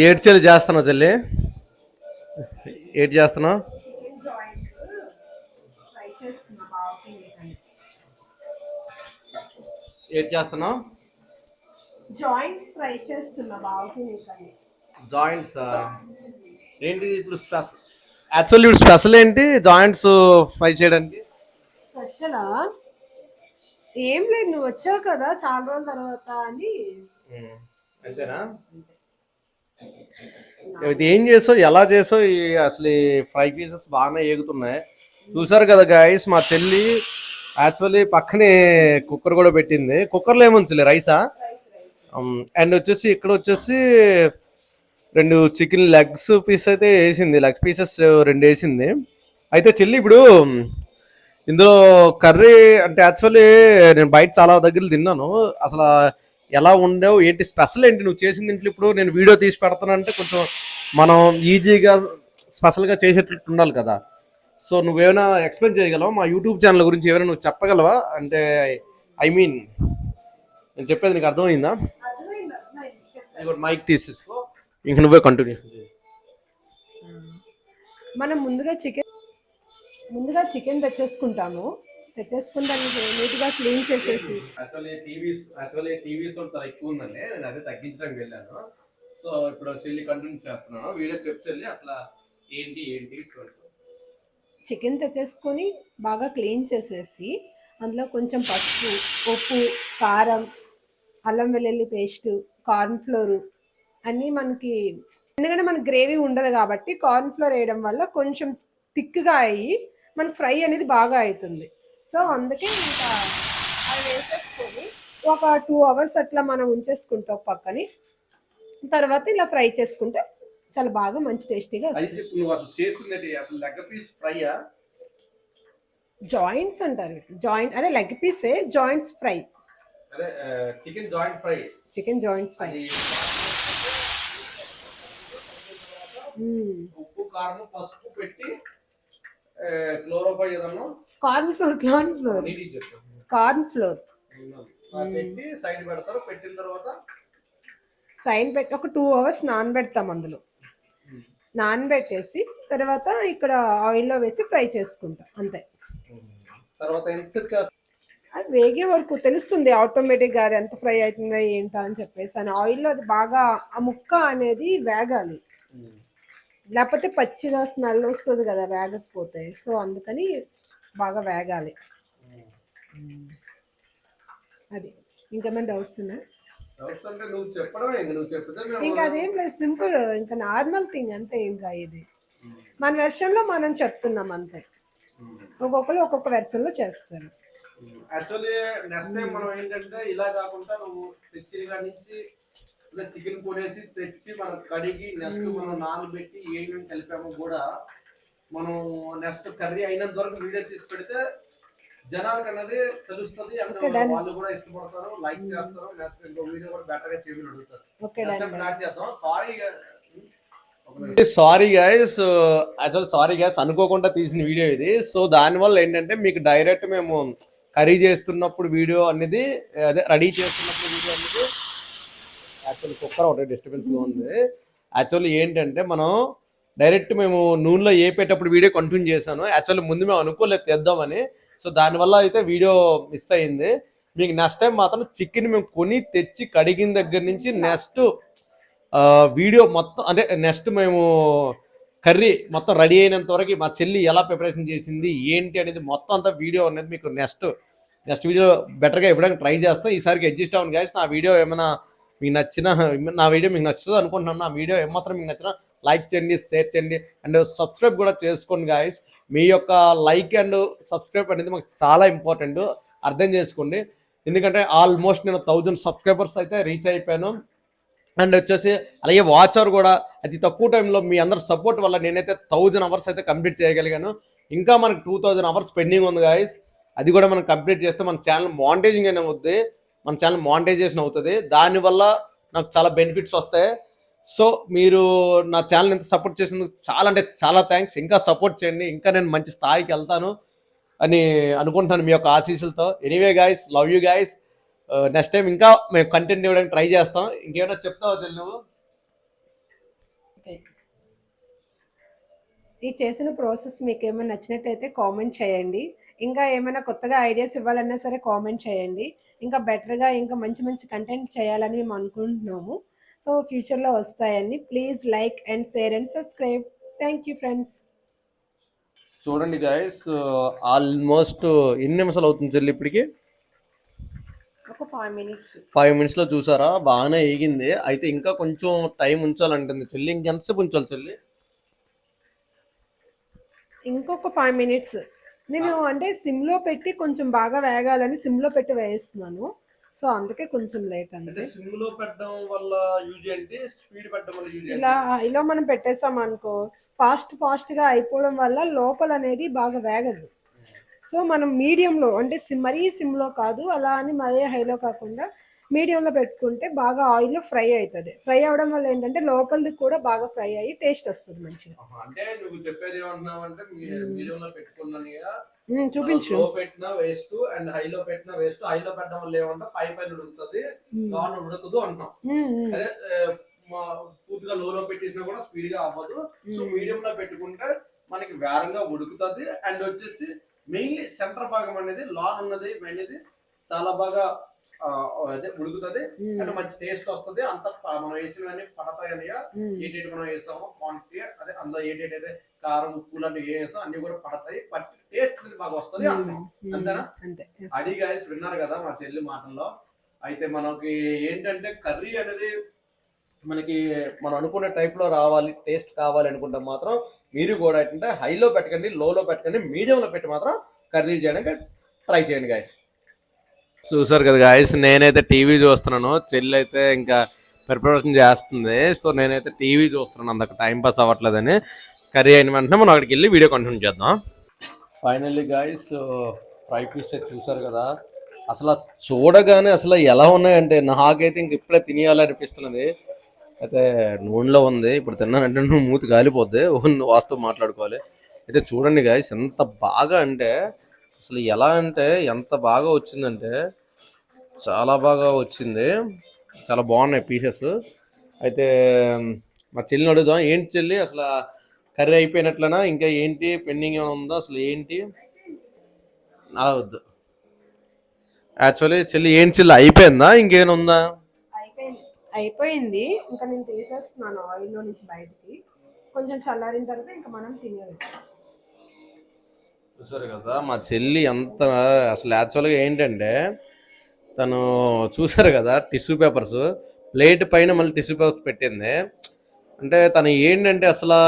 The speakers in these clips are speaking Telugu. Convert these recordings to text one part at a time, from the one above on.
ఏడు చెల్లి చేస్తున్నావు చెల్లి? ఏటి చేస్తున్నావు? ఏటి చేస్తున్నావు? జాయింట్స్ ఫ్రై చేస్తున్నా బాగుంది. జాయింట్స్ ఏంటి ఇప్పుడు స్పెషల్? యాక్చువల్లీ ఇప్పుడు స్పెషల్ ఏంటి జాయింట్స్ ఫ్రై చేయడానికి? స్పెషలా ఏం లేదు, నువ్వు వచ్చావు కదా చాలా రోజుల తర్వాత అని. అంతేనా? ఏం చేసావు, ఎలా చేసావు? అసలు ఫ్రై పీసెస్ బాగానే ఏగుతున్నాయి. చూసారు కదా గాయస్, మా చెల్లి యాక్చువల్లీ పక్కనే కుక్కర్ కూడా పెట్టింది. కుక్కర్లో ఏముంచలే రైసా. అండ్ వచ్చేసి ఇక్కడ వచ్చేసి 2 చికెన్ లెగ్స్ పీస్ అయితే వేసింది, లెగ్ పీసెస్ 2 వేసింది. అయితే చెల్లి ఇప్పుడు ఇందులో కర్రీ అంటే యాక్చువల్లీ నేను బయట చాలా దగ్గర తిన్నాను. అసలు ఎలా ఉండేవు, ఏంటి స్పెషల్ ఏంటి నువ్వు చేసింది ఇంట్లో? ఇప్పుడు నేను వీడియో తీసి పెడతానంటే కొంచెం మనం ఈజీగా స్పెషల్గా చేసేటట్టు ఉండాలి కదా. సో నువ్వేమైనా ఎక్స్ప్లెయిన్ చేయగలవా మా యూట్యూబ్ ఛానల్ గురించి? ఏమైనా నువ్వు చెప్పగలవా? అంటే ఐ మీన్ నేను చెప్పేది నీకు అర్థమైందా? మైక్ తీసేసుకో, ఇంక నువ్వే కంటిన్యూ. మనం ముందుగా చికెన్ తెచ్చేసుకుంటాము. తెచ్చేసుకుని దాన్ని నీట్గా క్లీన్ చేసేసి. యాక్చువల్లీ టీవీస్ చాలా ఎక్కువ ఉందండి, నేను అదే తగ్గించడానికి వెళ్ళాను. సో ఇప్పుడు చెల్లి కంటిన్యూ చేస్తున్నాను వీడియో. చెల్లి అసలు ఏంటి చికెన్ తెచ్చేసుకొని బాగా క్లీన్ చేసేసి అందులో కొంచెం పసుపు, ఉప్పు, కారం, అల్లం వెల్లుల్లి పేస్ట్, కార్న్ ఫ్లోర్ అన్నీ మనకి, ఎందుకంటే మనకి గ్రేవీ ఉండదు కాబట్టి కార్న్ ఫ్లోర్ వేయడం వల్ల కొంచెం థిక్గా అయ్యి మనకి ఫ్రై అనేది బాగా అవుతుంది. సో అందుకే ఇంకా అది వేసేసుకొని ఒక 2 అవర్స్ అట్లా మనం ఉంచేసుకుంటాం పక్కని. తర్వాత ఇలా ఫ్రై చేసుకుంటే చాలా బాగా మంచి టేస్టీగా జాయింట్స్ అంటారు. జాయింట్ అదే లెగ్ పీసే joints fry. Chicken joints fry. ఉప్పు, కారం, పసుపు పెట్టి కార్న్ ఫ్లోర్ పెట్టి సైడ్ పెడతారు. పెట్టిన తర్వాత సైడ్ పెట్టి ఒక 2 అవర్స్ నానబెడతాం. అందులో నానబెట్టేసి తర్వాత ఇక్కడ ఆయిల్లో వేసి ఫ్రై చేసుకుంటాం అంతే. తర్వాత అది వేగే వరకు తెలుస్తుంది ఆటోమేటిక్గా అది ఎంత ఫ్రై అవుతుందా ఏంటా అని చెప్పేసి. అని ఆయిల్లో అది బాగా ఆ ముక్క అనేది వేగాలి, లేకపోతే పచ్చిగా స్మెల్ వస్తుంది కదా వేగకపోతే. సో అందుకని బాగా వేగాలి. అది ఇంకేమైనా డౌట్స్ ఉన్నాయి? ఇంకా అదేం లేదు, సింపుల్, ఇంకా నార్మల్ థింగ్ అంతే. ఇంకా ఇది మన వెర్షన్ లో మనం చెప్తున్నాం అంతే. ఒక్కొక్కరు ఒక్కొక్క వెర్షన్ లో చేస్తారు. యాక్చువల్లీ నెక్స్ట్ టైం మనం ఏంటంటే ఇలా కాకుండా నువ్వు తెచ్చిన కాడి నుంచి చికెన్ కొనేసి తెచ్చి మనం కడిగి నెక్స్ట్ మనం నానబెట్టి ఏమేమి కలిపామో కూడా మనం నెక్స్ట్ కర్రీ అయినంత వరకు వీడియో తీసి పెడితే జనాలకు అనేది తెలుస్తుంది. వాళ్ళు కూడా ఇష్టపడతారు, లైక్ చేస్తారు. నెక్స్ట్ ఇంకో వీడియో కూడా బెటర్ గా చేయమని అడుగుతారు. స్టార్ట్ చేద్దాం. Sorry guys, actual sorry guys, అనుకోకుండా తీసిన వీడియో ఇది. సో దానివల్ల ఏంటంటే మీకు డైరెక్ట్ మేము కర్రీ చేస్తున్నప్పుడు వీడియో అనేది, అదే రెడీ చేస్తున్నప్పుడు వీడియో అనేది, యాక్చువల్లీ కుక్కర్ ఒకటి డిస్టర్బెన్స్గా ఉంది. యాక్చువల్లీ ఏంటంటే మనం డైరెక్ట్ మేము నూనెలో వేపేటప్పుడు వీడియో కంటిన్యూ చేశాను. యాక్చువల్లీ ముందు మేము అనుకోలేదు తెద్దామని. సో దానివల్ల అయితే వీడియో మిస్ అయింది. మీకు నెక్స్ట్ టైం మాత్రం చికెన్ మేము కొని తెచ్చి కడిగిన దగ్గర నుంచి నెక్స్ట్ వీడియో మొత్తం, అంటే నెక్స్ట్ మేము కర్రీ మొత్తం రెడీ అయినంత వరకు మా చెల్లి ఎలా ప్రిపరేషన్ చేసింది ఏంటి అనేది మొత్తం అంతా వీడియో అనేది మీకు నెక్స్ట్ వీడియో బెటర్గా ఇవ్వడానికి ట్రై చేస్తాం. ఈసారికి అడ్జస్ట్ అవ్వండి గైస్. నా వీడియో ఏమైనా మీకు నా వీడియో మీకు నచ్చుతుంది అనుకుంటున్నాను. నా వీడియో ఏమాత్రం మీకు నచ్చినా లైక్ చేయండి, షేర్ చేయండి అండ్ సబ్స్క్రైబ్ కూడా చేసుకోండి గైస్. మీ యొక్క లైక్ అండ్ సబ్స్క్రైబ్ అనేది మాకు చాలా ఇంపార్టెంట్, అర్థం చేసుకోండి. ఎందుకంటే ఆల్మోస్ట్ నేను 1000 సబ్స్క్రైబర్స్ అయితే రీచ్ అయిపోయాను. అండ్ వచ్చేసి అలాగే వాచ్ అవర్ కూడా అతి తక్కువ టైంలో మీ అందరి సపోర్ట్ వల్ల నేనైతే 1000 అవర్స్ అయితే కంప్లీట్ చేయగలిగాను. ఇంకా మనకు 2000 అవర్స్ పెండింగ్ ఉంది గాయస్. అది కూడా మనం కంప్లీట్ చేస్తే మన ఛానల్ మానిటైజింగ్ అయినా అవుతుంది, మన ఛానల్ మానిటైజేషన్ అవుతుంది. దానివల్ల నాకు చాలా బెనిఫిట్స్ వస్తాయి. సో మీరు నా ఛానల్ ఎంత సపోర్ట్ చేసినందుకు చాలా అంటే చాలా థ్యాంక్స్. ఇంకా సపోర్ట్ చేయండి, ఇంకా నేను మంచి స్థాయికి వెళ్తాను అని అనుకుంటున్నాను మీ యొక్క ఆశీస్సులతో. Anyway guys, love you guys. Next time ఇంకా మేము కంటెంట్ ఇవ్వడానికి ట్రై చేస్తాం. ఇంకేమైనా చెప్తావా చెల్లి నువ్వు? ఓకే. ఈ చేసిన ప్రాసెస్ మీకు ఏమైనా నచ్చినట్టయితే కామెంట్ చేయండి. ఇంకా ఏమైనా కొత్తగా ఐడియాస్ ఇవ్వాలన్నా సరే కామెంట్ చేయండి. ఇంకా బెటర్‌గా ఇంకా మంచి మంచి కంటెంట్ చేయాలని మేము అనుకుంటున్నాము. సో, ఫ్యూచర్‌లో వస్తాయన్నీ. Please like and share and subscribe. Thank you friends. చూడండి గాయస్, ఆల్మోస్ట్ ఎన్ని నిమిషాలు అవుతుంది చెల్లి ఇప్పటికి? ఒక 5 మినిట్స్. 5 మినిట్స్లో చూసారా, బాగానే ఏగింది. అయితే ఇంకా కొంచెం టైం ఉంచాలంటుంది చెల్లి. ఇంకెంతసేపు ఉంచాలి చెల్లి? ఇంకొక 5 మినిట్స్. నేను అంటే సిమ్‌లో పెట్టి కొంచెం బాగా వేగాలని సిమ్‌లో పెట్టి వేయిస్తున్నాను. సో, అందుకే కొంచెం లేట్ అంటే అంతే. సిమ్ లో పెట్టడం వల్ల యూజ్ ఏంటి, స్పీడ్ పెట్టడం వల్ల యూజ్ ఏంటి? ఇలా మనం పెట్టేసామనుకో ఫాస్ట్‌గా అయిపోవడం వల్ల లోపలనేది బాగా వేగదు. సో, మనం మీడియంలో అంటే మరీ సిమ్‌లో కాదు, అలా అని మరీ హైలో కాకుండా మీడియంలో పెట్టుకుంటే బాగా ఆయిల్‌లో ఫ్రై అయితది. ఫ్రై అవ్వడం వల్ల ఏంటంటే లోపలిది కూడా బాగా ఫ్రై అయ్యి టేస్ట్ వస్తది మంచిగా. అంటే నువ్వు చెప్పేది ఏమంటున్నావు అంటే, మీడియం లో పెట్టుకున్నాను కదా, చూపించు. లో పెట్టినా వేస్ట్ అండ్ హైలో పెట్టినా వేస్ట్. హైలో పెట్టడం వల్ల ఏమంటే పైన ఉడుకుతుంది, లోన ఉడకదు అంటాం. అదే పూర్తిగా లోలో పెట్టేసినా కూడా స్పీడ్ గా అవ్వదు. సో మీడియం లో పెట్టుకుంటే మనకి వేరంగా ఉడుకుతుంది. అండ్ వచ్చేసి మెయిన్లీ సెంటర్ భాగం అనేది లోన్ ఉన్నది అనేది చాలా బాగా అదే ఉడుకుతుంది. అంటే మంచి టేస్ట్ వస్తుంది. అంత మనం వేసినవన్నీ పడతాయని ఏటేటి మనం వేసామో క్వాంటిటీ, అదే అందులో ఏటేటి అయితే కారం ఉప్పు లాంటివి ఏ వేసాం అన్ని కూడా పడతాయి. బట్ టేస్ట్ అనేది బాగా వస్తుంది అంటాం. అంతేనా? అది గైస్ విన్నారు కదా మా చెల్లి మాటల్లో. అయితే మనకి ఏంటంటే కర్రీ అనేది మనకి మనం అనుకునే టైప్ లో రావాలి, టేస్ట్ కావాలి అనుకుంటే మాత్రం మీరు కూడా ఏంటంటే హైలో పెట్టకండి, లోలో పెట్టకండి, మీడియంలో పెట్టి మాత్రం కర్రీ చేయడానికి ట్రై చేయండి గాయస్. చూసారు కదా గాయస్, నేనైతే టీవీ చూస్తున్నాను, చెల్లి అయితే ఇంకా ప్రిపరేషన్ చేస్తుంది. సో నేనైతే టీవీ చూస్తున్నాను, అందుకు టైం పాస్ అవ్వట్లేదని. కర్రీ అయిన వెంటనే మనం అక్కడికి వెళ్ళి వీడియో కంటిన్యూ చేద్దాం. ఫైనల్లీ గాయస్, ఫ్రై పీస్ చూసారు కదా, అసలు చూడగానే అసలు ఎలా ఉన్నాయంటే నాకైతే ఇంక ఇప్పుడే తినేయాలనిపిస్తున్నది. అయితే నూనెలో ఉంది, ఇప్పుడు తిన్నానంటే నువ్వు మూతి కాలిపోద్ది, వాస్తవం మాట్లాడుకోవాలి. అయితే చూడండి గాయస్, ఎంత బాగా అంటే అసలు ఎలా అంటే ఎంత బాగా వచ్చిందంటే చాలా బాగా వచ్చింది. చాలా బాగున్నాయి పీసెస్. అయితే మా చెల్లిని అడుగుదాం, ఏంటి చెల్లి అసలు కర్రీ అయిపోయినట్లనా, ఇంకా ఏంటి పెండింగ్ ఏమైనా ఉందా, అసలు ఏంటి? అలా వద్దు, యాక్చువల్లీ చెల్లి ఏంటి చెల్లి అయిపోయిందా ఇంకేమైనా ఉందా? అయిపోయింది. ఇంకా నేను తీసేస్తున్నాను ఆయిల్లో నుంచి బయటికి. కొంచెం చల్లారిన తర్వాత ఇంకా మనం తినేయచ్చు. చూసారు కదా మా చెల్లి ఎంత అసలు యాక్చువల్గా ఏంటంటే తను చూసారు కదా టిష్యూ పేపర్స్ ప్లేట్ పైన మళ్ళీ టిష్యూ పేపర్స్ పెట్టింది. అంటే తను ఏంటంటే అసలు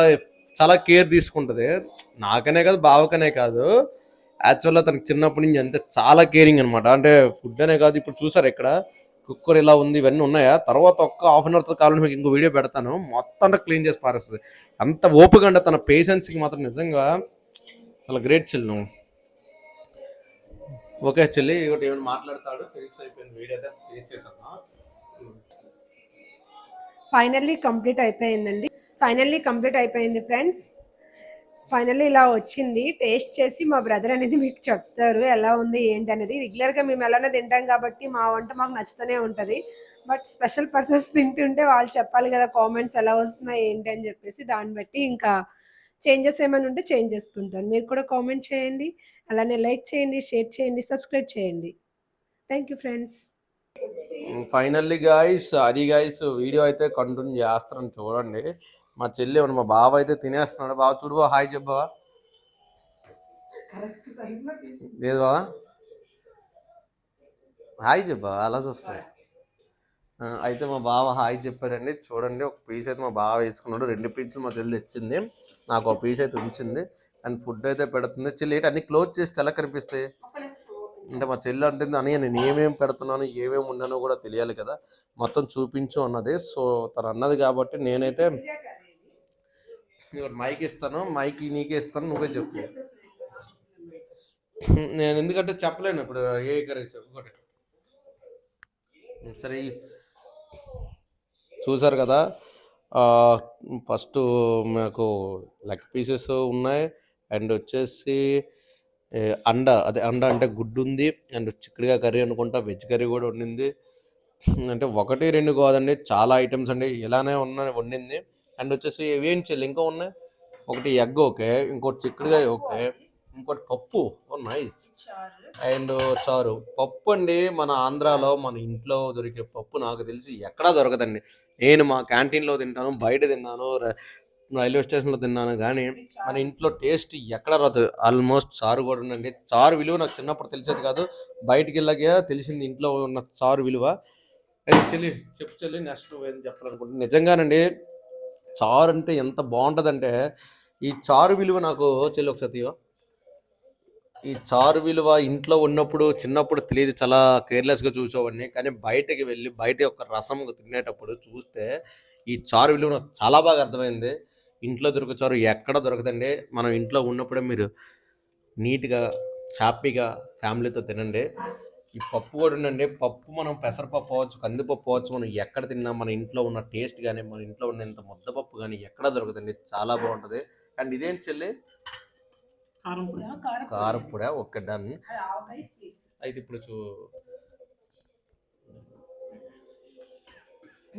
చాలా కేర్ తీసుకుంటుంది. నాకనే కాదు, బావకనే కాదు, యాక్చువల్గా తనకి చిన్నప్పటి నుంచి అంతే చాలా కేరింగ్ అనమాట. అంటే ఫుడ్ అనే కాదు, ఇప్పుడు చూసారు ఇక్కడ కుక్కర్ ఇలా ఉంది, ఇవన్నీ ఉన్నాయా, తర్వాత ఒక్క హాఫ్ అన్ అవర్తో కావాలని మీకు ఇంకో వీడియో పెడతాను, మొత్తం అంతా క్లీన్ చేసి పారేస్తుంది. అంత ఓపిక అంటే తన పేషెన్స్కి మాత్రం నిజంగా చాలా గ్రేట్ చెల్లి నువ్వు. ఓకే చెల్లి, ఒకటి ఏమైనా మాట్లాడతాడు, ఫినిష్ అయిపోయింది వీడియో అయితే ఫినిష్ చేసాను. ఫైనల్లీ కంప్లీట్ అయిపోయింది ఫ్రెండ్స్. ఫైనల్లీ ఇలా వచ్చింది. టేస్ట్ చేసి మా బ్రదర్ అనేది మీకు చెప్తారు ఎలా ఉంది ఏంటి అనేది. రెగ్యులర్గా మేము ఎలానో తింటాం కాబట్టి మా వంట మాకు నచ్చుతూనే ఉంటుంది. బట్ స్పెషల్ పర్సన్స్ తింటుంటే వాళ్ళు చెప్పాలి కదా కామెంట్స్ ఎలా వస్తున్నాయి ఏంటి అని చెప్పేసి. దాన్ని బట్టి ఇంకా చేంజెస్ ఏమైనా ఉంటే చేంజ్ చేసుకుంటాను. మీరు కూడా కామెంట్ చేయండి, అలానే లైక్ చేయండి, షేర్ చేయండి, సబ్స్క్రైబ్ చేయండి. Thank you friends. Finally guys, అది గాయస్ వీడియో అయితే కంటిన్యూ చేస్తాను చూడండి. మా చెల్లి ఏమన్నా మా బావ అయితే తినేస్తున్నాడు. బావ చూడు, హాయ్ చెప్పవా? లేదు బావా, హాయ్ చెప్పా, అలా చూస్తాయి. అయితే మా బావ హాయ్ చెప్పారండి. చూడండి, ఒక పీస్ అయితే మా బావ వేసుకున్నాడు, 2 పీసులు మా చెల్లి తెచ్చింది, నాకు ఒక పీస్ అయితే ఉంచింది. అండ్ ఫుడ్ అయితే పెడుతుంది. చెల్లి ఏంటి అన్ని క్లోజ్ చేస్తే ఎలా కనిపిస్తాయి అంటే మా చెల్లి అంటుంది అని నేను ఏమేమి పెడుతున్నాను ఏమేమి ఉన్నానో కూడా తెలియాలి కదా, మొత్తం చూపించు అన్నది. సో తను అన్నది కాబట్టి నేనైతే మైక్ ఇస్తాను, మైక్ నీకే ఇస్తాను, నువ్వే చెప్పు. నేను ఎందుకంటే చెప్పలేను ఇప్పుడు ఏ కర్రీస్ ఒకటి. సరే, చూసారు కదా, ఫస్ట్ మాకు లెగ్ పీసెస్ ఉన్నాయి. అండ్ వచ్చేసి అండ, అదే అండ అంటే గుడ్డు ఉంది. అండ్ చిక్కుడుగా కర్రీ అనుకుంటా, వెజ్ కర్రీ కూడా వండింది. అంటే 1, 2 కాదండి, చాలా ఐటమ్స్ అండి, ఇలానే వండింది. అండ్ వచ్చేసి ఏం చెల్లి ఇంకా ఉన్నాయి, ఒకటి ఎగ్ ఓకే, ఇంకోటి చిక్కుడుకాయ ఓకే, ఇంకోటి పప్పు నైస్, అండ్ చారు. పప్పు అండి మన ఆంధ్రాలో మన ఇంట్లో దొరికే పప్పు నాకు తెలిసి ఎక్కడా దొరకదండి. నేను మా క్యాంటీన్లో తింటాను, బయట తిన్నాను, రైల్వే స్టేషన్లో తిన్నాను, కానీ మన ఇంట్లో టేస్ట్ ఎక్కడ రాదు. ఆల్మోస్ట్ చారు కూడా ఉందండి. చారు విలువ నాకు చిన్నప్పుడు తెలిసేది కాదు, బయటికి వెళ్ళాక తెలిసింది ఇంట్లో ఉన్న చారు విలువ. అయితే చెల్లి చెప్పు చెల్లి, నెక్స్ట్ నువ్వేం చెప్పాలనుకుంటున్నా. నిజంగానండి చారు అంటే ఎంత బాగుంటుందంటే, ఈ చారు విలువ నాకు చెల్లి ఒకసారి తీయవా? ఈ చారు విలువ ఇంట్లో ఉన్నప్పుడు చిన్నప్పుడు తెలియదు, చాలా కేర్లెస్గా చూసేవాడిని, కానీ బయటకి వెళ్ళి బయట యొక్క రసం తినేటప్పుడు చూస్తే ఈ చారు విలువ నాకు చాలా బాగా అర్థమైంది. ఇంట్లో దొరికే చారు ఎక్కడ దొరకదండి. మనం ఇంట్లో ఉన్నప్పుడే మీరు నీట్గా హ్యాపీగా ఫ్యామిలీతో తినండి. ఈ పప్పు కూడా ఉండండి, పప్పు మనం పెసరపప్పు అవ్వచ్చు, కందిపప్పు అవ్వచ్చు, మనం ఎక్కడ తిన్నా మన ఇంట్లో ఉన్న టేస్ట్ కానీ మన ఇంట్లో ఉన్నంత ముద్దపప్పు కానీ ఎక్కడ దొరకదండి, చాలా బాగుంటుంది. అండ్ ఇదేంటి చెల్లి, కారపొడి ఓకే డన్. అయితే ఇప్పుడు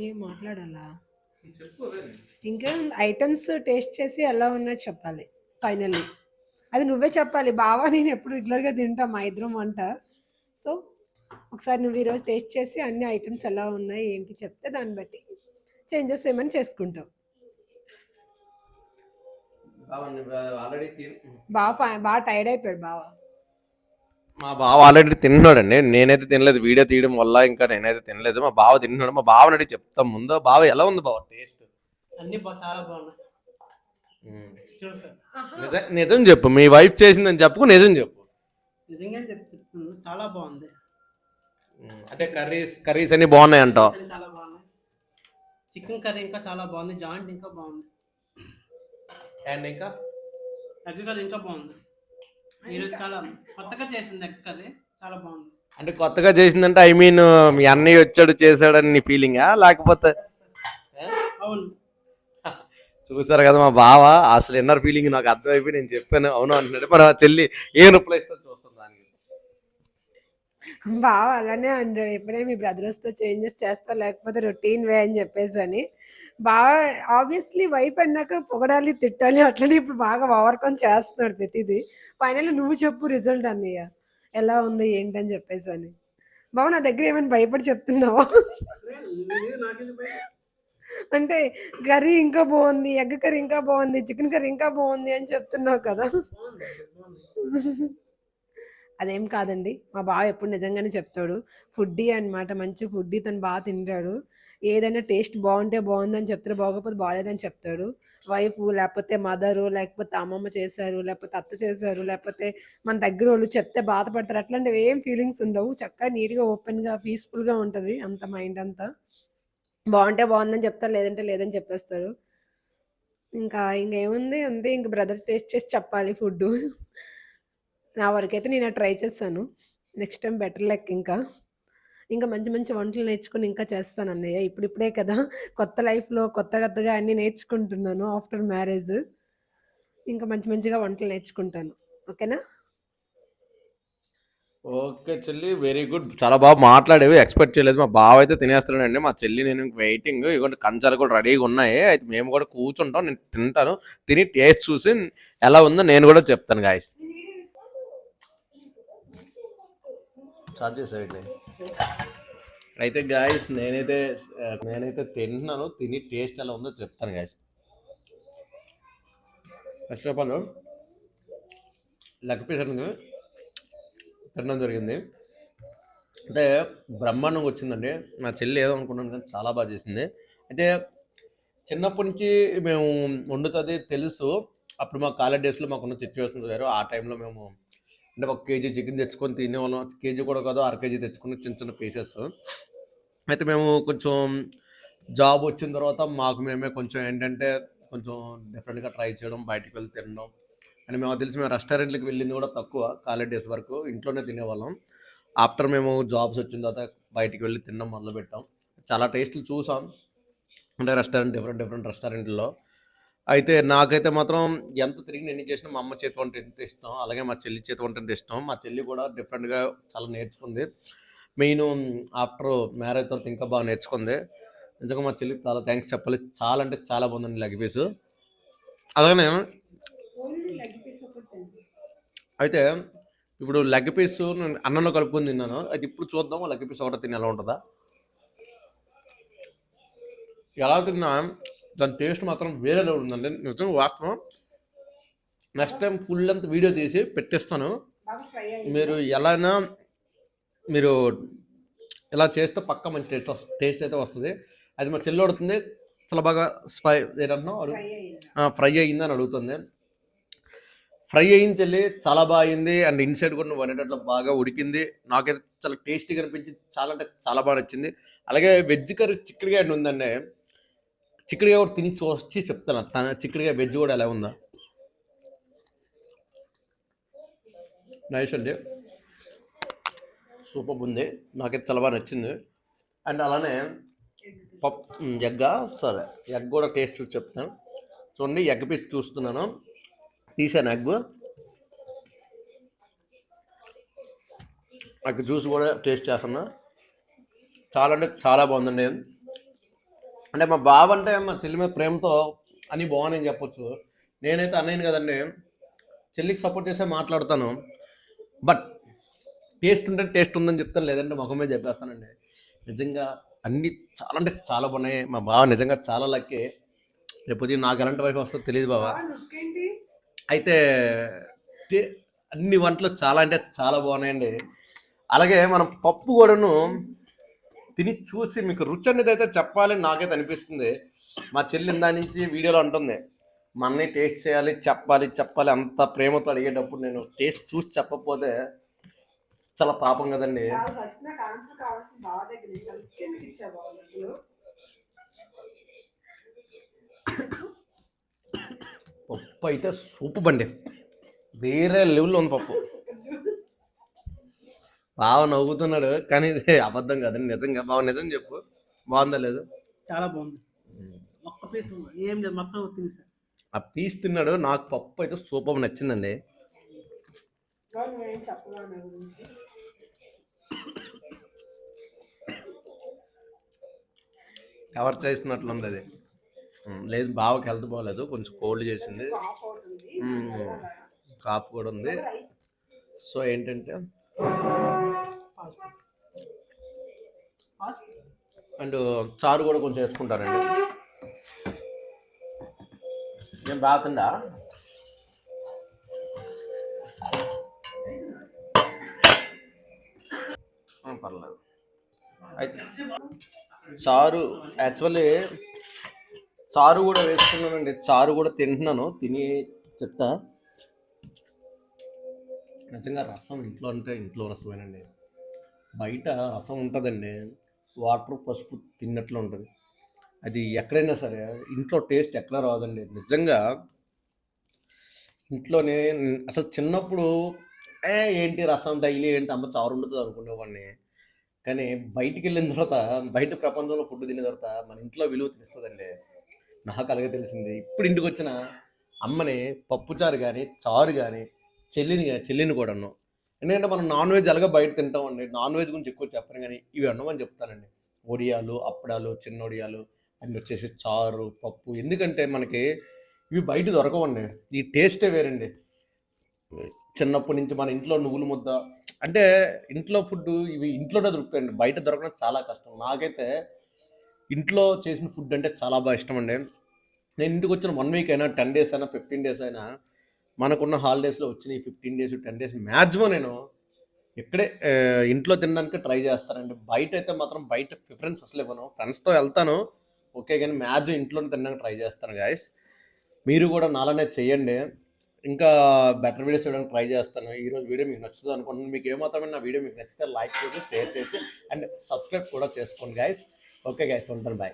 ఏం మాట్లాడాలా, ఇంకా ఐటమ్స్ టేస్ట్ చేసి ఎలా ఉన్నాయో చెప్పాలి ఫైనల్లీ. అది నువ్వే చెప్పాలి బావా, నేను ఎప్పుడు రెగ్యులర్గా తింటా మా ఇద్దరం వంట. సో ఒకసారి నువ్వు ఈరోజు టేస్ట్ చేసి అన్ని ఐటమ్స్ ఎలా ఉన్నాయి ఏంటి చెప్తే దాన్ని బట్టి చేంజెస్ ఏమైనా చేసుకుంటాం. బాగా టైర్డ్ అయిపోయాడు బావా. మా బావ ఆల్రెడీ తిన్నాడండి, నేనైతే తినలేదు, వీడియో తీయడం వల్ల ఇంకా నేనైతే తినలేదు. మా బావ తిన్నాడు, మా బావని అడిగి చెప్తాం ముందు. బావ ఎలా ఉంది బావ టేస్ట్? అన్ని చాలా బాగున్నాయి. నిజం చెప్పు, మీ వైఫ్ చేసిందని చెప్పుకు, నిజం చెప్పు. నిజంగా చెప్తున్నాను, చాలా బాగుంది. అంటే కర్రీస్ అన్ని బాగున్నాయి అంటావు? చాలా బాగున్నాయి. చికెన్ కర్రీ ఇంకా చాలా బాగుంది, జాయింట్ ఇంకా బాగుంది, అండ్ ఇంకా ఎగ్ కర్రీ ఇంకా బాగుంది. ఈరోజు చాలా కొత్తగా చేసింది ఎగ్ కర్రీ, చాలా బాగుంది. అంటే కొత్తగా చేసిందంటే ఐ మీన్ మీ అన్నయ్య వచ్చాడు చేశాడని నీ ఫీలింగా, లేకపోతే? అవును. చూసారు కదా మా బావ అసలు ఇన్నర్ ఫీలింగ్ నాకు అర్థమైపోయి నేను చెప్పాను అవును అంటున్నాడు. మరి ఆ చెల్లి ఏ రిప్లై ఇస్తా చూస్తాం దానికి. బావ అలానే అంటాడు, ఎప్పుడైనా మీ బ్రదర్స్తో చేంజెస్ చేస్తా లేకపోతే రొటీన్ వే అని చెప్పేసి అని. బాగా ఆబ్వియస్లీ వైఫ్ అన్నాక పొగడాలి తిట్టాలి, అట్లనే ఇప్పుడు బాగా ఓవర్కమ్ చేస్తున్నాడు ప్రతిదీ. ఫైనల్ నువ్వు చెప్పు రిజల్ట్ అన్నయ్య ఎలా ఉంది ఏంటని చెప్పేసి అని. బావ నా దగ్గర ఏమైనా భయపడి చెప్తున్నావా? అంటే కర్రీ ఇంకా బాగుంది, ఎగ్ కర్రీ ఇంకా బాగుంది, చికెన్ కర్రీ ఇంకా బాగుంది అని చెప్తున్నావు కదా. అదేం కాదండి, మా బావ ఎప్పుడు నిజంగానే చెప్తాడు. ఫుడ్డీ అనమాట, మంచి ఫుడ్డీ, తను బాగా తింటాడు. ఏదైనా టేస్ట్ బాగుంటే బాగుందని చెప్తాడు, బాగోకపోతే బాగాలేదని చెప్తాడు. వైఫ్ లేకపోతే మదరు లేకపోతే అమ్మమ్మ చేశారు లేకపోతే అత్త చేశారు లేకపోతే మన దగ్గర వాళ్ళు చెప్తే బాధపడతారు, అట్లాంటివి ఏం ఫీలింగ్స్ ఉండవు. చక్కగా నీట్గా ఓపెన్గా పీస్ఫుల్గా ఉంటుంది అంత మైండ్ అంతా. బాగుంటే బాగుందని చెప్తారు, లేదంటే లేదని చెప్పేస్తారు. ఇంకేముంది అంతే, ఇంక బ్రదర్ టేస్ట్ చేసి చెప్పాలి ఫుడ్. నా వరకైతే నేను ట్రై చేశాను, నెక్స్ట్ టైం బెటర్ లెక్. ఇంకా మంచి మంచి వంటలు నేర్చుకుని ఇంకా చేస్తాను అన్నయ్య. ఇప్పుడిప్పుడే కదా కొత్త లైఫ్లో కొత్తగా అన్నీ నేర్చుకుంటున్నాను ఆఫ్టర్ మ్యారేజ్. ఇంకా మంచి మంచిగా వంటలు నేర్చుకుంటాను, ఓకేనా? ఓకే చెల్లి, వెరీ గుడ్, చాలా బాగా మాట్లాడేవి, ఎక్స్పెక్ట్ చేయలేదు. మా బావ అయితే తినేస్తున్నాడండి, మా చెల్లి నేను వెయిటింగ్. ఇవ్వండి కంచాలు కూడా రెడీగా ఉన్నాయి, అయితే మేము కూడా కూర్చుంటాం, నేను తింటాను, తిని టేస్ట్ చూసి ఎలా ఉందో నేను కూడా చెప్తాను గాయస్. స్టార్ట్ చేసేయండి. అయితే గాయస్ నేనైతే తింటున్నాను, తిని టేస్ట్ ఎలా ఉందో చెప్తాను guys. First of all leg piece తినడం జరిగింది, అంటే బ్రహ్మాండంగా వచ్చిందండి. నా చెల్లి ఏదో అనుకున్నాను కానీ చాలా బాగా చేసింది. అయితే చిన్నప్పటి నుంచి మేము వండుతుంది తెలుసు, అప్పుడు మా కాలేజ్ డేస్లో మాకున్న సిచ్యువేషన్స్ వేరు. ఆ టైంలో మేము అంటే 1 కేజీ చికెన్ తెచ్చుకొని తినేవాళ్ళం, కేజీ కూడా కాదు 1/2 కేజీ తెచ్చుకుని చిన్న చిన్న పీసెస్. అయితే మేము కొంచెం జాబ్ వచ్చిన తర్వాత మాకు మేమే కొంచెం ఏంటంటే కొంచెం డిఫరెంట్గా ట్రై చేయడం, బయటకు వెళ్ళి తినడం. అని మేము తెలిసి మేము రెస్టారెంట్లకు వెళ్ళింది కూడా తక్కువ, కాలేజ్ డేస్ వరకు ఇంట్లోనే తినేవాళ్ళం. ఆఫ్టర్ మేము జాబ్స్ వచ్చిన తర్వాత బయటికి వెళ్ళి తినడం మొదలుపెట్టాం. చాలా టేస్ట్లు చూసాం, అంటే డిఫరెంట్ రెస్టారెంట్లో. అయితే నాకైతే మాత్రం ఎంత తిరిగి ఎన్ని చేసినా మా అమ్మ చేతి వంట ఎంత ఇష్టం, అలాగే మా చెల్లి చేతి వంట ఎంత ఇష్టం. మా చెల్లి కూడా డిఫరెంట్గా చాలా నేర్చుకుంది, మెయిన్ ఆఫ్టర్ మ్యారేజ్ తర్వాత ఇంకా బాగా నేర్చుకుంది. నిజంగా మా చెల్లికి చాలా థ్యాంక్స్ చెప్పాలి. చాలా అంటే చాలా బాగుందండి లెగ్ పీస్. అలాగనే ఓన్లీ లెగ్ పీస్ ఒకటి తింటాను. అయితే ఇప్పుడు లెగ్ పీస్ నేను అన్నంలో కలుపుకొని తిన్నాను. అయితే ఇప్పుడు చూద్దాం లెగ్ పీస్ ఒకటి తిని ఎలా ఉంటుందా. ఎలా తిన్నా దాని టేస్ట్ మాత్రం వేరే లెవెల్ ఉందండి. నిజంగా వాస్తవం. నెక్స్ట్ టైం ఫుల్ అంత వీడియో తీసి పెట్టిస్తాను. బాగా ఫ్రై అయ్యింది. మీరు ఎలానా మీరు ఇలా చేస్తే పక్కా మంచి టేస్ట్ అయితే వస్తుంది. అది మా చెల్లి అడుగుతుంది చాలా బాగా ఏంటంటున్నావు ఫ్రై అయ్యింది. ఫ్రై అయ్యింది అని అడుగుతుంది. ఫ్రై అయింది చెల్లి, చాలా బాగా అయింది. అండ్ ఇన్సైడ్ కూడా నువ్వు అనేటట్లు బాగా ఉడికింది. నాకైతే చాలా టేస్టీగా అనిపించింది. చాలా అంటే చాలా బాగా నచ్చింది. అలాగే వెజ్ కర్రీ చిక్కుడుగా ఉందండి. చిక్కుడుగా కూడా తిని చూసి చెప్తాను తన చిక్కుడుగా వెజ్ కూడా ఎలా ఉందా. నైస్ అండి, సూపర్ ఉంది. నాకైతే చాలా బాగా నచ్చింది. అండ్ అలానే ఎగ్గా సరే ఎగ్ కూడా టేస్ట్ చూసి చెప్తాను. చూడండి ఎగ్ పీస్ చూస్తున్నాను, తీసాను ఎగ్ జ్యూస్ కూడా టేస్ట్ చేస్తున్నా. చాలా అంటే చాలా బాగుందండి. అంటే మా బావ అంటే మా చెల్లి మీద ప్రేమతో అని బాగున్నాయని చెప్పొచ్చు. నేనైతే అన్నయ్యను కదండి, చెల్లికి సపోర్ట్ చేసే మాట్లాడతాను. బట్ టేస్ట్ ఉంటే టేస్ట్ ఉందని చెప్తాను, లేదంటే ముఖమే చెప్పేస్తానండి. నిజంగా అన్నీ చాలా అంటే చాలా బాగున్నాయి. మా బావ నిజంగా చాలా లక్కీ. రేపు నాకు ఎలాంటి వైపు వస్తుందో తెలియదు బావ. ఇంకేంటి అయితే అన్ని వంటలు చాలా అంటే చాలా బాగున్నాయండి. అలాగే మనం పప్పు కూడాను తిని చూసి మీకు రుచి అనేది అయితే చెప్పాలని నాకైతే అనిపిస్తుంది. మా చెల్లి దాని నుంచి వీడియోలో అంటుంది మా అన్నయ్య టేస్ట్ చేయాలి చెప్పాలి అంత ప్రేమతో అడిగేటప్పుడు నేను టేస్ట్ చూసి చెప్పకపోతే చాలా పాపం కదండి. ఫస్ట్ నాకు ఆన్సర్ కావాల్సిన బావ దగ్గర నుంచి ఎందుకు ఇచ్చావు బావ? పప్పు అయితే సూపర్ అండి, వేరే లెవెల్లో ఉంది పప్పు. బావ నవ్వుతున్నాడు కానీ ఇది అబద్ధం కదండి, నిజంగా. బావ నిజం చెప్పు, బాగుందా లేదు? చాలా బాగుంది. ఒక్క పీస్ ఏం లేదు, మొత్తం తినేసా. ఆ పీస్ తిన్నాడు. నాకు పప్పు అయితే సూపర్ నచ్చిందండి. నువ్వేం చెప్పవా నా గురించి? ఎవరు చేస్తున్నట్లుంది అది. లేదు బావకి హెల్త్ బాగోలేదు, కొంచెం కోల్డ్ చేసింది, కాపు కూడా ఉంది. సో ఏంటంటే అండ్ చారు కూడా కొంచెం వేసుకుంటారండి. నేను బాగుందా పర్లేదు. అయితే చారు యాక్చువల్లీ చారు కూడా వేసుకున్నానండి, చారు కూడా తింటున్నాను. తిని చెప్తా. నిజంగా రసం ఇంట్లో అంటే ఇంట్లో రసమేనండి. బయట రసం ఉంటుందండి, వాటర్ పసుపు తిన్నట్లు ఉంటుంది. అది ఎక్కడైనా సరే ఇంట్లో టేస్ట్ ఎక్కడ రాదండి. నిజంగా ఇంట్లోనే అసలు చిన్నప్పుడు ఏంటి రసం డైలీ ఏంటి అమ్మ చారు ఉంటుంది అనుకునేవాడిని. కానీ బయటికి వెళ్ళిన తర్వాత బయట ప్రపంచంలో ఫుడ్ తిన్న తర్వాత మన ఇంట్లో విలువ తెలుస్తుందండి. నాకు అలాగే తెలిసింది. ఇప్పుడు ఇంటికి వచ్చిన అమ్మని పప్పుచారు కానీ చారు కానీ చెల్లిని కూడాను. ఎందుకంటే మనం నాన్ వెజ్ అలాగే బయట తింటామండి. నాన్ వెజ్ గురించి ఎక్కువ చెప్పను కానీ ఇవి అన్నమని చెప్తానండి. వడియాలు, అప్పడాలు, చిన్న వడియాలు అండ్ వచ్చేసి చారు, పప్పు. ఎందుకంటే మనకి ఇవి బయట దొరకవండి. ఈ టేస్టే వేరండి. చిన్నప్పటి నుంచి మన ఇంట్లో నువ్వుల ముద్ద అంటే ఇంట్లో ఫుడ్ ఇవి ఇంట్లోనే దొరుకుతాయండి, బయట దొరకడం చాలా కష్టం. నాకైతే ఇంట్లో చేసిన ఫుడ్ అంటే చాలా బాగా ఇష్టం అండి. నేను ఇంటికి వచ్చిన 1 వీక్ అయినా 10 డేస్ అయినా 15 డేస్ అయినా మనకున్న హాలిడేస్లో వచ్చిన ఈ 15 డేస్ 10 డేస్ మ్యాక్సిమం నేను ఇక్కడే ఇంట్లో తినడానికి ట్రై చేస్తానండి. బయట అయితే మాత్రం బయట ప్రిఫరెన్స్ అసలు ఇవ్వను. ఫ్రెండ్స్తో వెళ్తాను ఓకే, కానీ మ్యాక్సిమం ఇంట్లోనే తినడానికి ట్రై చేస్తాను గాయస్. మీరు కూడా నాలానే చేయండి. ఇంకా బెటర్ వీడియోస్ చేయడానికి ట్రై చేస్తాను. ఈరోజు వీడియో మీకు నచ్చుతుంది అనుకుంటున్నాను. మీకు ఏమాత్రమే నా వీడియో మీకు నచ్చితే లైక్ చేసి షేర్ చేసి అండ్ సబ్స్క్రైబ్ కూడా చేసుకోండి గాయస్. ఓకే గాయస్, ఉంటాను, బాయ్.